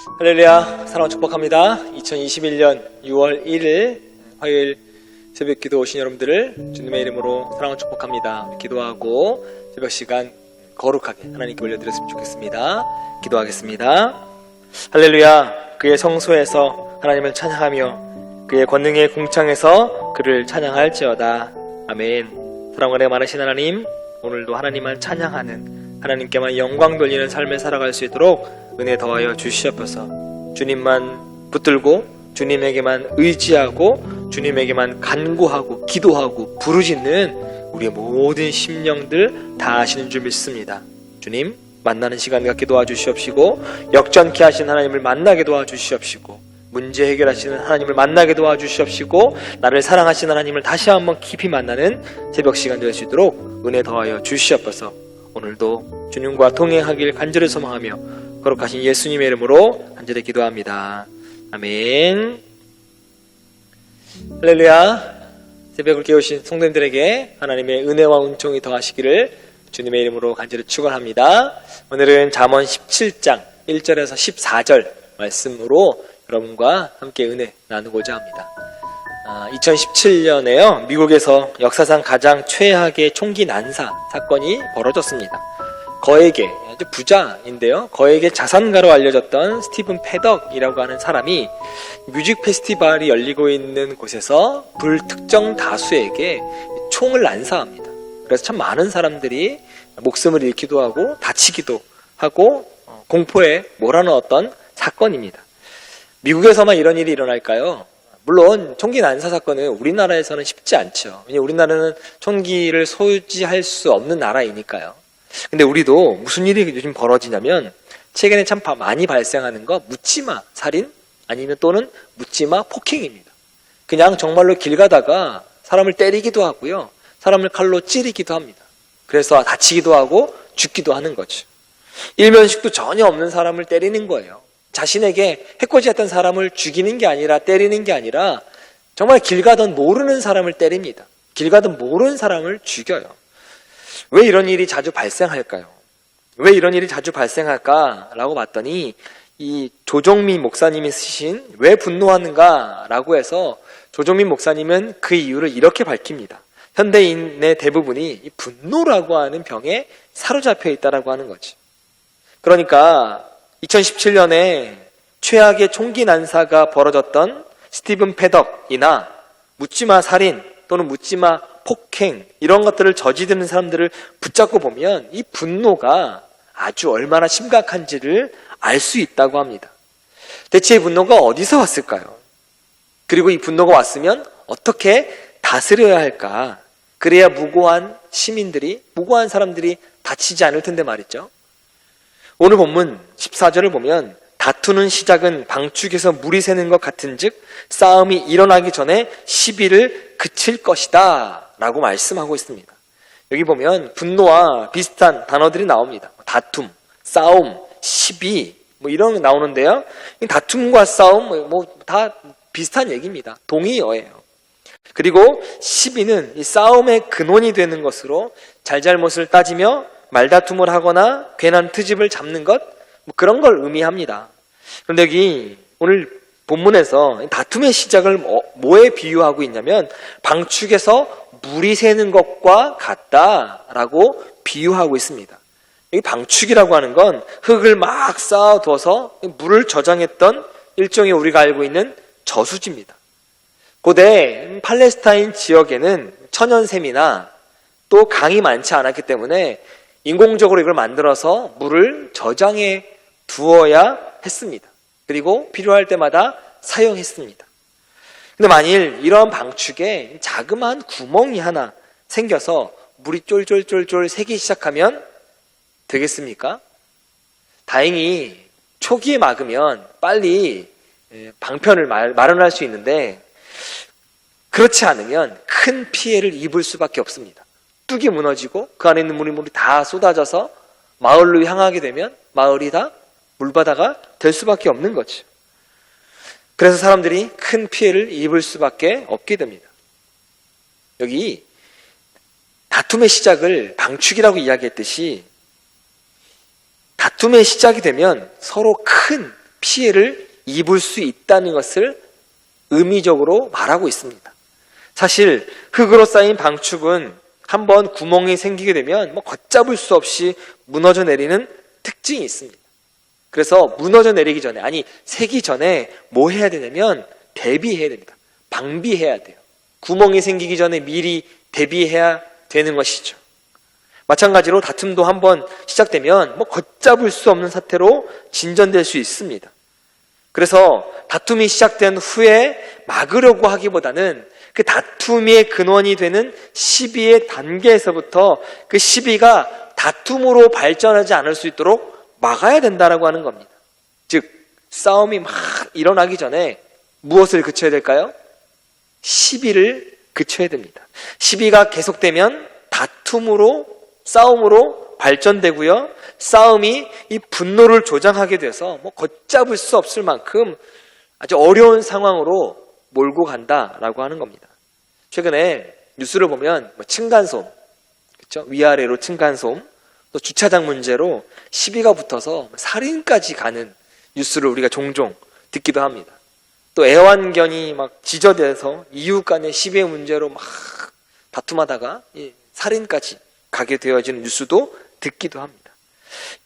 할렐루야, 사랑을 축복합니다. 2021년 6월 1일 화요일 새벽 기도 오신 여러분들을 주님의 이름으로 사랑을 축복합니다. 기도하고 새벽 시간 거룩하게 하나님께 올려드렸으면 좋겠습니다. 기도하겠습니다. 할렐루야, 그의 성소에서 하나님을 찬양하며 그의 권능의 궁창에서 그를 찬양할지어다. 아멘. 사랑과 은혜 많으신 하나님, 오늘도 하나님만 찬양하는, 하나님께만 영광 돌리는 삶을 살아갈 수 있도록 은혜 더하여 주시옵소서. 주님만 붙들고 주님에게만 의지하고 주님에게만 간구하고 기도하고 부르짖는 우리의 모든 심령들 다 아시는 줄 믿습니다. 주님, 만나는 시간 갖게 도와주시옵시고 역전케 하신 하나님을 만나게 도와주시옵시고 문제 해결하시는 하나님을 만나게 도와주시옵시고 나를 사랑하시는 하나님을 다시 한번 깊이 만나는 새벽 시간 될 수 있도록 은혜 더하여 주시옵소서. 오늘도 주님과 동행하길 간절히 소망하며 거룩하신 예수님의 이름으로 간절히 기도합니다. 아멘. 할렐루야. 새벽을 깨우신 성도님들에게 하나님의 은혜와 은총이 더하시기를 주님의 이름으로 간절히 축원합니다. 오늘은 잠언 17장 1절에서 14절 말씀으로 여러분과 함께 은혜 나누고자 합니다. 2017년에요. 미국에서 역사상 가장 최악의 총기 난사 사건이 벌어졌습니다. 거액의 아주 부자인데요. 거액의 자산가로 알려졌던 스티븐 패덕이라고 하는 사람이 뮤직 페스티벌이 열리고 있는 곳에서 불특정 다수에게 총을 난사합니다. 그래서 참 많은 사람들이 목숨을 잃기도 하고 다치기도 하고 공포에 몰아넣었던 사건입니다. 미국에서만 이런 일이 일어날까요? 물론 총기 난사 사건은 우리나라에서는 쉽지 않죠. 왜냐하면 우리나라는 총기를 소지할 수 없는 나라이니까요. 근데 우리도 무슨 일이 요즘 벌어지냐면 최근에 참 많이 발생하는 거 묻지마 살인 아니면 또는 묻지마 폭행입니다. 그냥 정말로 길 가다가 사람을 때리기도 하고요. 사람을 칼로 찌르기도 합니다. 그래서 다치기도 하고 죽기도 하는 거죠. 일면식도 전혀 없는 사람을 때리는 거예요. 자신에게 해코지했던 사람을 죽이는 게 아니라 때리는 게 아니라 정말 길 가던 모르는 사람을 때립니다. 길 가던 모르는 사람을 죽여요. 왜 이런 일이 자주 발생할까요? 왜 이런 일이 자주 발생할까라고 봤더니 이 조정민 목사님이 쓰신 왜 분노하는가라고 해서 조정민 목사님은 그 이유를 이렇게 밝힙니다. 현대인의 대부분이 이 분노라고 하는 병에 사로잡혀 있다라고 하는 거지. 그러니까 2017년에 최악의 총기 난사가 벌어졌던 스티븐 패덕이나 묻지마 살인 또는 묻지마 폭행 이런 것들을 저지르는 사람들을 붙잡고 보면 이 분노가 아주 얼마나 심각한지를 알 수 있다고 합니다. 대체 이 분노가 어디서 왔을까요? 그리고 이 분노가 왔으면 어떻게 다스려야 할까? 그래야 무고한 시민들이, 무고한 사람들이 다치지 않을 텐데 말이죠. 오늘 본문 14절을 보면 다투는 시작은 방축에서 물이 새는 것 같은즉 싸움이 일어나기 전에 시비를 그칠 것이다 라고 말씀하고 있습니다. 여기 보면 분노와 비슷한 단어들이 나옵니다. 다툼, 싸움, 시비 이런 게 나오는데요. 다툼과 싸움 다 비슷한 얘기입니다. 동의어예요. 그리고 시비는 이 싸움의 근원이 되는 것으로 잘잘못을 따지며 말다툼을 하거나 괜한 트집을 잡는 것 그런 걸 의미합니다. 그런데 여기 오늘 본문에서 다툼의 시작을 뭐에 비유하고 있냐면 방축에서 물이 새는 것과 같다라고 비유하고 있습니다. 이 방축이라고 하는 건 흙을 막 쌓아둬서 물을 저장했던 일종의 우리가 알고 있는 저수지입니다. 고대 팔레스타인 지역에는 천연샘이나 또 강이 많지 않았기 때문에 인공적으로 이걸 만들어서 물을 저장해 두어야 했습니다. 그리고 필요할 때마다 사용했습니다. 근데 만일 이러한 방축에 자그마한 구멍이 하나 생겨서 물이 쫄쫄쫄쫄 새기 시작하면 되겠습니까? 다행히 초기에 막으면 빨리 방편을 마련할 수 있는데 그렇지 않으면 큰 피해를 입을 수밖에 없습니다. 뚝이 무너지고 그 안에 있는 물이 다 쏟아져서 마을로 향하게 되면 마을이 다 물바다가 될 수밖에 없는 거죠. 그래서 사람들이 큰 피해를 입을 수밖에 없게 됩니다. 여기 다툼의 시작을 방축이라고 이야기했듯이 다툼의 시작이 되면 서로 큰 피해를 입을 수 있다는 것을 의미적으로 말하고 있습니다. 사실 흙으로 쌓인 방축은 한번 구멍이 생기게 되면 걷잡을 수 없이 무너져 내리는 특징이 있습니다. 그래서 무너져 내리기 전에, 아니 새기 전에 뭐 해야 되냐면 대비해야 됩니다. 방비해야 돼요. 구멍이 생기기 전에 미리 대비해야 되는 것이죠. 마찬가지로 다툼도 한번 시작되면 걷잡을 수 없는 사태로 진전될 수 있습니다. 그래서 다툼이 시작된 후에 막으려고 하기보다는 그 다툼의 근원이 되는 시비의 단계에서부터 그 시비가 다툼으로 발전하지 않을 수 있도록 막아야 된다라고 하는 겁니다. 즉 싸움이 막 일어나기 전에 무엇을 그쳐야 될까요? 시비를 그쳐야 됩니다. 시비가 계속되면 다툼으로, 싸움으로 발전되고요. 싸움이 이 분노를 조장하게 돼서 걷잡을 수 없을 만큼 아주 어려운 상황으로 몰고 간다라고 하는 겁니다. 최근에 뉴스를 보면 층간소음, 그렇죠? 위아래로 층간소음, 또 주차장 문제로 시비가 붙어서 살인까지 가는 뉴스를 우리가 종종 듣기도 합니다. 또 애완견이 막 지저대서 이웃 간의 시비의 문제로 막 다툼하다가 살인까지 가게 되어지는 뉴스도 듣기도 합니다.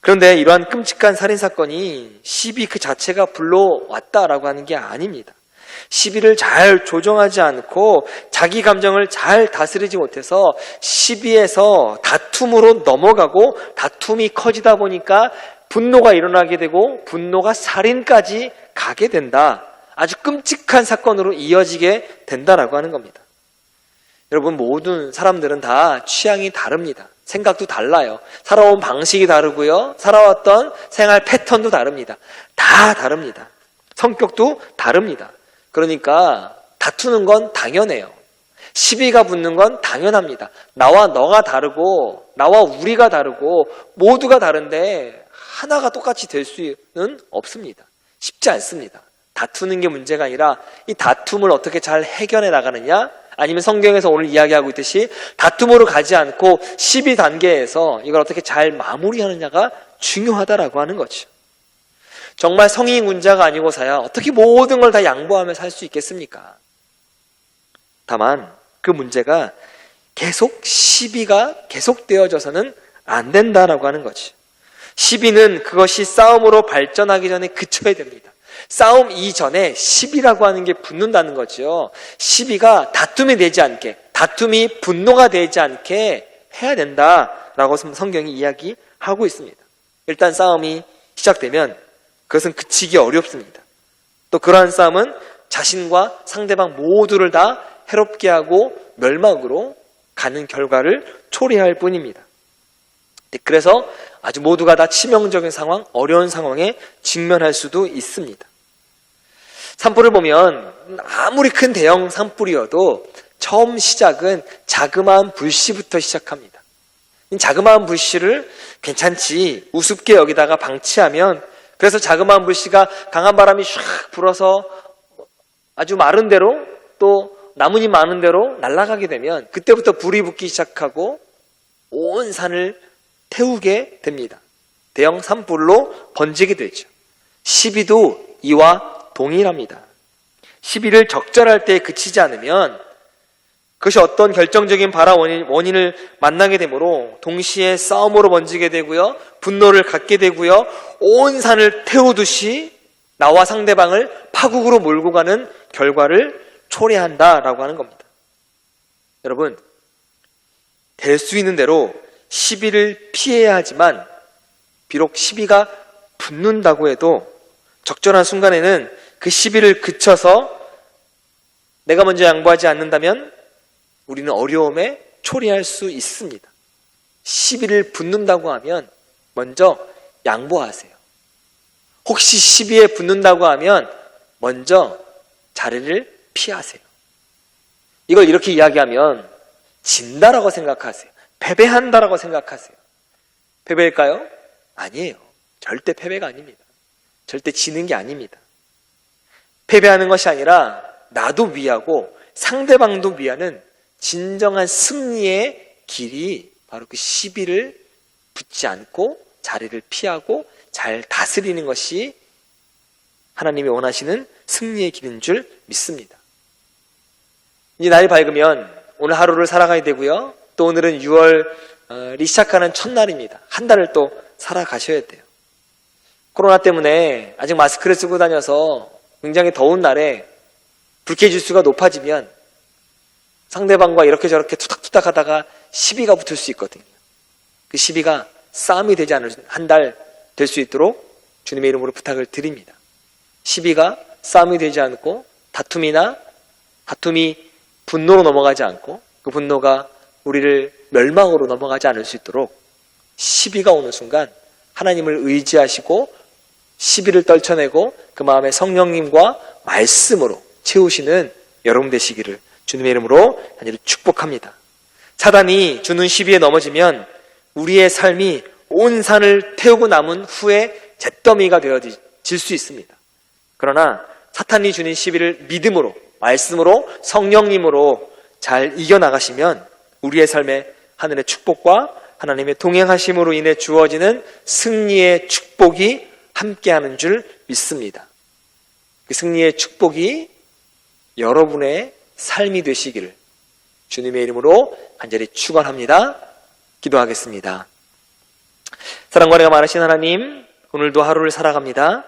그런데 이러한 끔찍한 살인사건이 시비 그 자체가 불러왔다라고 하는 게 아닙니다. 시비를 잘 조정하지 않고 자기 감정을 잘 다스리지 못해서 시비에서 다툼으로 넘어가고 다툼이 커지다 보니까 분노가 일어나게 되고 분노가 살인까지 가게 된다. 아주 끔찍한 사건으로 이어지게 된다라고 하는 겁니다. 여러분, 모든 사람들은 다 취향이 다릅니다. 생각도 달라요. 살아온 방식이 다르고요. 살아왔던 생활 패턴도 다릅니다. 다 다릅니다. 성격도 다릅니다. 그러니까 다투는 건 당연해요. 시비가 붙는 건 당연합니다. 나와 너가 다르고 나와 우리가 다르고 모두가 다른데 하나가 똑같이 될 수는 없습니다. 쉽지 않습니다. 다투는 게 문제가 아니라 이 다툼을 어떻게 잘 해결해 나가느냐, 아니면 성경에서 오늘 이야기하고 있듯이 다툼으로 가지 않고 시비 단계에서 이걸 어떻게 잘 마무리하느냐가 중요하다라고 하는 거죠. 정말 성인 군자가 아니고서야 어떻게 모든 걸 다 양보하며 살 수 있겠습니까? 다만 그 문제가 계속 시비가 계속되어져서는 안 된다라고 하는 거죠. 시비는 그것이 싸움으로 발전하기 전에 그쳐야 됩니다. 싸움 이전에 시비라고 하는 게 붙는다는 거죠. 시비가 다툼이 되지 않게, 다툼이 분노가 되지 않게 해야 된다라고 성경이 이야기하고 있습니다. 일단 싸움이 시작되면 그것은 그치기 어렵습니다. 또 그러한 싸움은 자신과 상대방 모두를 다 해롭게 하고 멸망으로 가는 결과를 초래할 뿐입니다. 그래서 아주 모두가 다 치명적인 상황, 어려운 상황에 직면할 수도 있습니다. 산불을 보면 아무리 큰 대형 산불이어도 처음 시작은 자그마한 불씨부터 시작합니다. 자그마한 불씨를 괜찮지, 우습게 여기다가 방치하면, 그래서 자그마한 불씨가 강한 바람이 샥 불어서 아주 마른 대로, 또 나뭇잎 많은 대로 날아가게 되면 그때부터 불이 붙기 시작하고 온 산을 태우게 됩니다. 대형 산불로 번지게 되죠. 시비도 이와 동일합니다. 시비를 적절할 때 그치지 않으면 그것이 어떤 결정적인 발화 원인을 만나게 되므로 동시에 싸움으로 번지게 되고요, 분노를 갖게 되고요, 온 산을 태우듯이 나와 상대방을 파국으로 몰고 가는 결과를 초래한다라고 하는 겁니다. 여러분, 될 수 있는 대로 시비를 피해야 하지만 비록 시비가 붙는다고 해도 적절한 순간에는 그 시비를 그쳐서 내가 먼저 양보하지 않는다면 우리는 어려움에 초래할 수 있습니다. 시비를 붙는다고 하면 먼저 양보하세요. 혹시 시비에 붙는다고 하면 먼저 자리를 피하세요. 이걸 이렇게 이야기하면 진다라고 생각하세요. 패배한다라고 생각하세요. 패배일까요? 아니에요. 절대 패배가 아닙니다. 절대 지는 게 아닙니다. 패배하는 것이 아니라 나도 위하고 상대방도 위하는 진정한 승리의 길이 바로 그 시비를 붙지 않고 자리를 피하고 잘 다스리는 것이 하나님이 원하시는 승리의 길인 줄 믿습니다. 이제 날이 밝으면 오늘 하루를 살아가야 되고요. 또 오늘은 6월이 시작하는 첫날입니다. 한 달을 또 살아가셔야 돼요. 코로나 때문에 아직 마스크를 쓰고 다녀서 굉장히 더운 날에 불쾌지수가 높아지면 상대방과 이렇게 저렇게 투닥투닥 하다가 시비가 붙을 수 있거든요. 그 시비가 싸움이 되지 않을 한 달 될 수 있도록 주님의 이름으로 부탁을 드립니다. 시비가 싸움이 되지 않고 다툼이 분노로 넘어가지 않고 그 분노가 우리를 멸망으로 넘어가지 않을 수 있도록 시비가 오는 순간 하나님을 의지하시고 시비를 떨쳐내고 그 마음에 성령님과 말씀으로 채우시는 여러분 되시기를 주님의 이름으로 간절히 축복합니다. 사단이 주는 시비에 넘어지면 우리의 삶이 온 산을 태우고 남은 후에 잿더미가 되어질 수 있습니다. 그러나 사탄이 주는 시비를 믿음으로, 말씀으로, 성령님으로 잘 이겨나가시면 우리의 삶에 하늘의 축복과 하나님의 동행하심으로 인해 주어지는 승리의 축복이 함께하는 줄 믿습니다. 그 승리의 축복이 여러분의 삶이 되시기를 주님의 이름으로 간절히 축원합니다. 기도하겠습니다. 사랑과 은혜가 많으신 하나님, 오늘도 하루를 살아갑니다.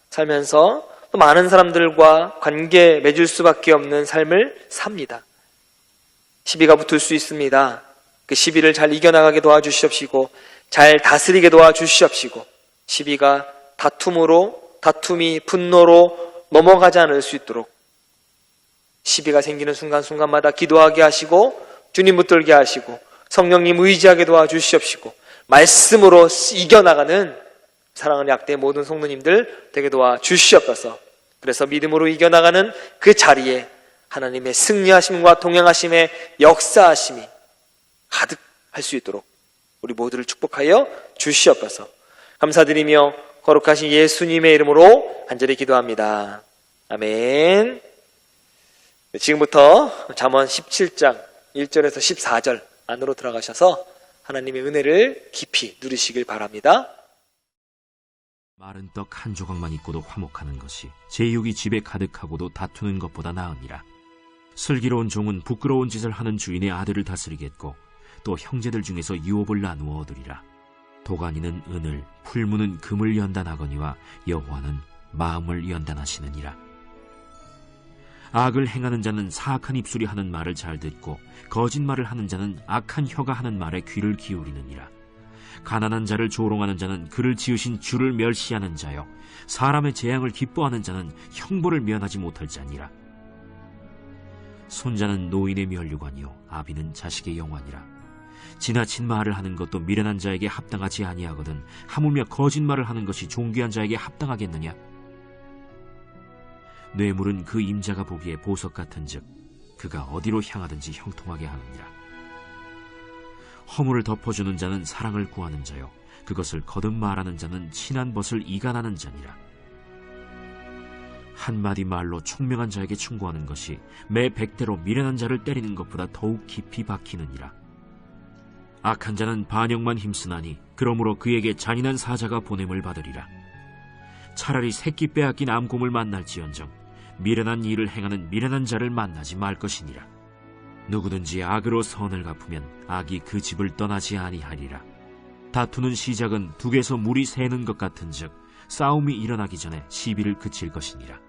살면서 또 많은 사람들과 관계 맺을 수밖에 없는 삶을 삽니다. 시비가 붙을 수 있습니다. 그 시비를 잘 이겨나가게 도와주시옵시고 잘 다스리게 도와주시옵시고 시비가 다툼이 분노로 넘어가지 않을 수 있도록 시비가 생기는 순간순간마다 기도하게 하시고 주님 붙들게 하시고 성령님 의지하게 도와주시옵시고 말씀으로 이겨나가는 사랑하는 약대의 모든 성도님들 되게 도와주시옵소서. 그래서 믿음으로 이겨나가는 그 자리에 하나님의 승리하심과 동행하심의 역사하심이 가득할 수 있도록 우리 모두를 축복하여 주시옵소서. 감사드리며 거룩하신 예수님의 이름으로 간절히 기도합니다. 아멘. 지금부터 잠언 17장 1절에서 14절 안으로 들어가셔서 하나님의 은혜를 깊이 누리시길 바랍니다. 마른 떡 한 조각만 있고도 화목하는 것이 제육이 집에 가득하고도 다투는 것보다 나으니라. 슬기로운 종은 부끄러운 짓을 하는 주인의 아들을 다스리겠고 또 형제들 중에서 유업을 나누어 얻으리라. 도가니는 은을, 풀무는 금을 연단하거니와 여호와는 마음을 연단하시느니라. 악을 행하는 자는 사악한 입술이 하는 말을 잘 듣고 거짓말을 하는 자는 악한 혀가 하는 말에 귀를 기울이느니라. 가난한 자를 조롱하는 자는 그를 지으신 주를 멸시하는 자요 사람의 재앙을 기뻐하는 자는 형벌을 면하지 못할 자니라. 손자는 노인의 면류관이요 아비는 자식의 영화니라. 지나친 말을 하는 것도 미련한 자에게 합당하지 아니하거든 하물며 거짓말을 하는 것이 존귀한 자에게 합당하겠느냐. 뇌물은 그 임자가 보기에 보석 같은즉 그가 어디로 향하든지 형통하게 하느니라. 허물을 덮어주는 자는 사랑을 구하는 자요 그것을 거듭 말하는 자는 친한 벗을 이간하는 자니라. 한마디 말로 총명한 자에게 충고하는 것이 매 100대로 미련한 자를 때리는 것보다 더욱 깊이 박히느니라. 악한 자는 반역만 힘쓰나니 그러므로 그에게 잔인한 사자가 보냄을 받으리라. 차라리 새끼 빼앗긴 암곰을 만날지언정 미련한 일을 행하는 미련한 자를 만나지 말 것이니라. 누구든지 악으로 선을 갚으면 악이 그 집을 떠나지 아니하리라. 다투는 시작은 둑에서 물이 새는 것 같은즉 싸움이 일어나기 전에 시비를 그칠 것이니라.